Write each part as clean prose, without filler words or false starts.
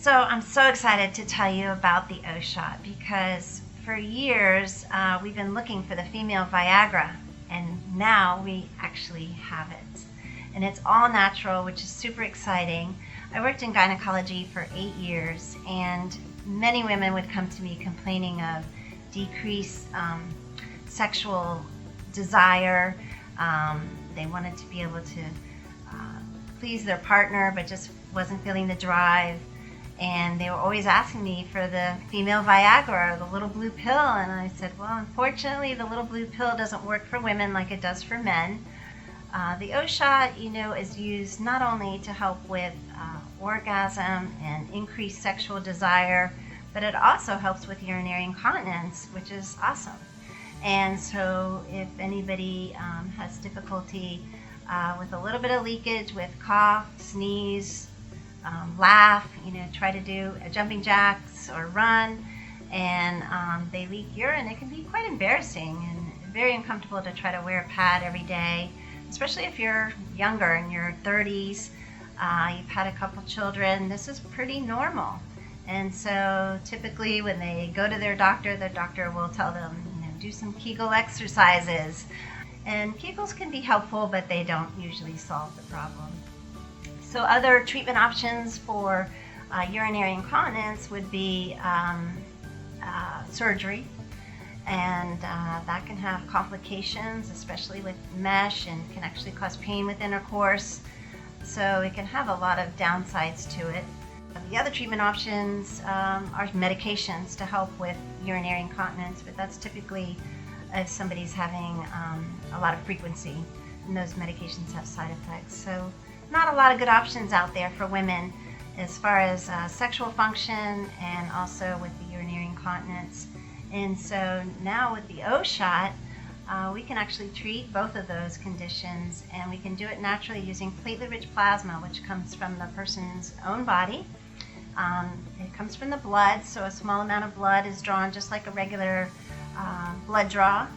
So I'm so excited to tell you about the O shot because for years we've been looking for the female Viagra, and now we actually have it. And it's all natural, which is super exciting. I worked in gynecology for 8 years, and many women would come to me complaining of decreased sexual desire. They wanted to be able to please their partner, but just wasn't feeling the drive. And they were always asking me for the female Viagra, or the little blue pill. And I said, well, unfortunately, the little blue pill doesn't work for women like it does for men. The O shot, is used not only to help with orgasm and increased sexual desire, but it also helps with urinary incontinence, which is awesome. And so if anybody has difficulty with a little bit of leakage, with cough, sneeze, laugh, try to do a jumping jacks or run, and they leak urine, it can be quite embarrassing and very uncomfortable to try to wear a pad every day, especially if you're younger, in your 30s, you've had a couple children. This is pretty normal. And so typically when they go to their doctor will tell them, do some Kegel exercises. And Kegels can be helpful, but they don't usually solve the problem. So other treatment options for urinary incontinence would be surgery, and that can have complications, especially with mesh, and can actually cause pain with intercourse. So it can have a lot of downsides to it. The other treatment options are medications to help with urinary incontinence, but that's typically if somebody's having a lot of frequency, and those medications have side effects. So not a lot of good options out there for women as far as sexual function and also with the urinary incontinence. And so now with the O shot, we can actually treat both of those conditions, and we can do it naturally using platelet-rich plasma, which comes from the person's own body. It comes from the blood, so a small amount of blood is drawn just like a regular blood draw,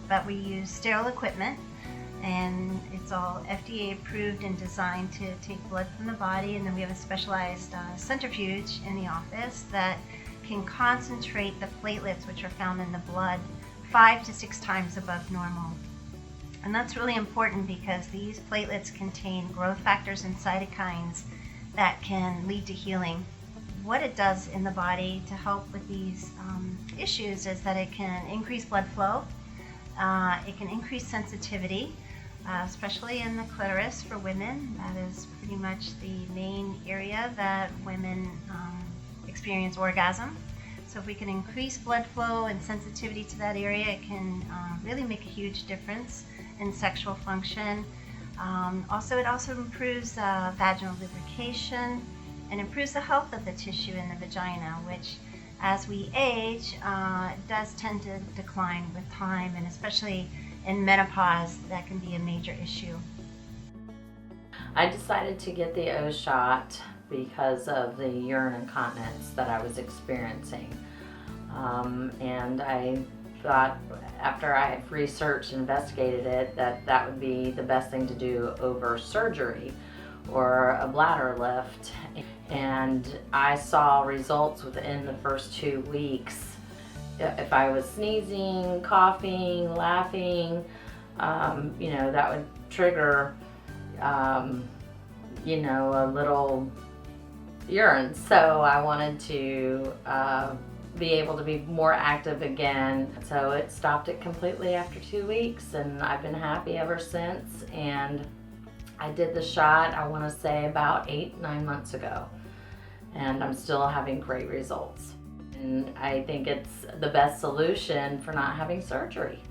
but we use sterile equipment, and it's all FDA approved and designed to take blood from the body. And then we have a specialized centrifuge in the office that can concentrate the platelets, which are found in the blood, 5 to 6 times above normal. And that's really important because these platelets contain growth factors and cytokines that can lead to healing. What it does in the body to help with these issues is that it can increase blood flow, it can increase sensitivity, especially in the clitoris for women. That is pretty much the main area that women experience orgasm. So if we can increase blood flow and sensitivity to that area, it can really make a huge difference in sexual function. It also improves vaginal lubrication and improves the health of the tissue in the vagina, which as we age does tend to decline with time, and especially in menopause, that can be a major issue. I decided to get the O shot because of the urine incontinence that I was experiencing. And I thought, after I researched and investigated it, that would be the best thing to do over surgery or a bladder lift. And I saw results within the first 2 weeks. If I was sneezing, coughing, laughing, that would trigger, a little urine. So I wanted to be able to be more active again. So it stopped it completely after 2 weeks, and I've been happy ever since. And I did the shot, I want to say about 8-9 months ago, and I'm still having great results. And I think it's the best solution for not having surgery,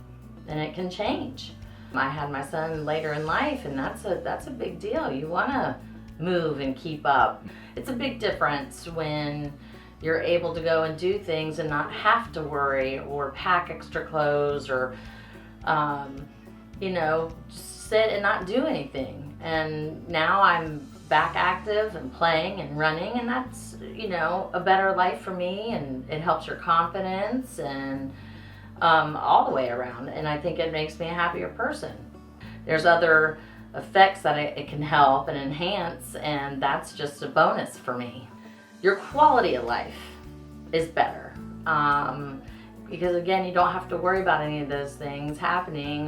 and it can change. I had my son later in life, and that's a big deal. You want to move and keep up. It's a big difference when you're able to go and do things and not have to worry or pack extra clothes or just sit and not do anything. And now I'm back active and playing and running, and that's a better life for me, and it helps your confidence and all the way around, and I think it makes me a happier person. There's other effects that it can help and enhance, and that's just a bonus for me. your quality of life is better. Because again, you don't have to worry about any of those things happening,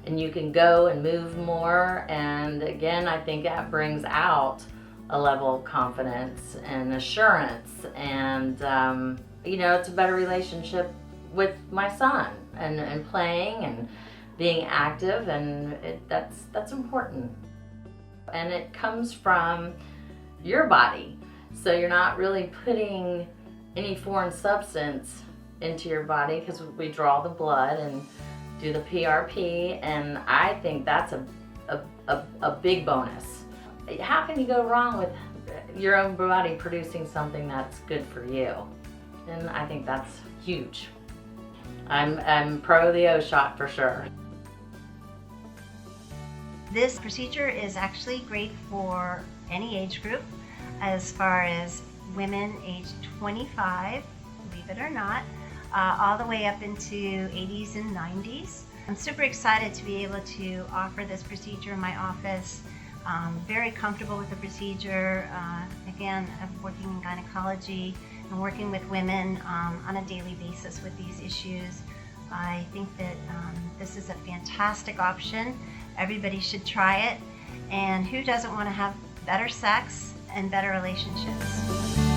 and you can go and move more. And again, I think that brings out a level of confidence and assurance, and it's a better relationship with my son, and playing and being active, and that's important. And it comes from your body, so you're not really putting any foreign substance into your body, because we draw the blood and do the PRP, and I think that's a big bonus. How can you go wrong with your own body producing something that's good for you? And I think that's huge. I'm pro the O shot for sure. This procedure is actually great for any age group, as far as women aged 25, believe it or not, all the way up into 80s and 90s. I'm super excited to be able to offer this procedure in my office. Very comfortable with the procedure. Again, I'm working in gynecology and working with women on a daily basis with these issues. I think that this is a fantastic option. Everybody should try it. And who doesn't want to have better sex and better relationships?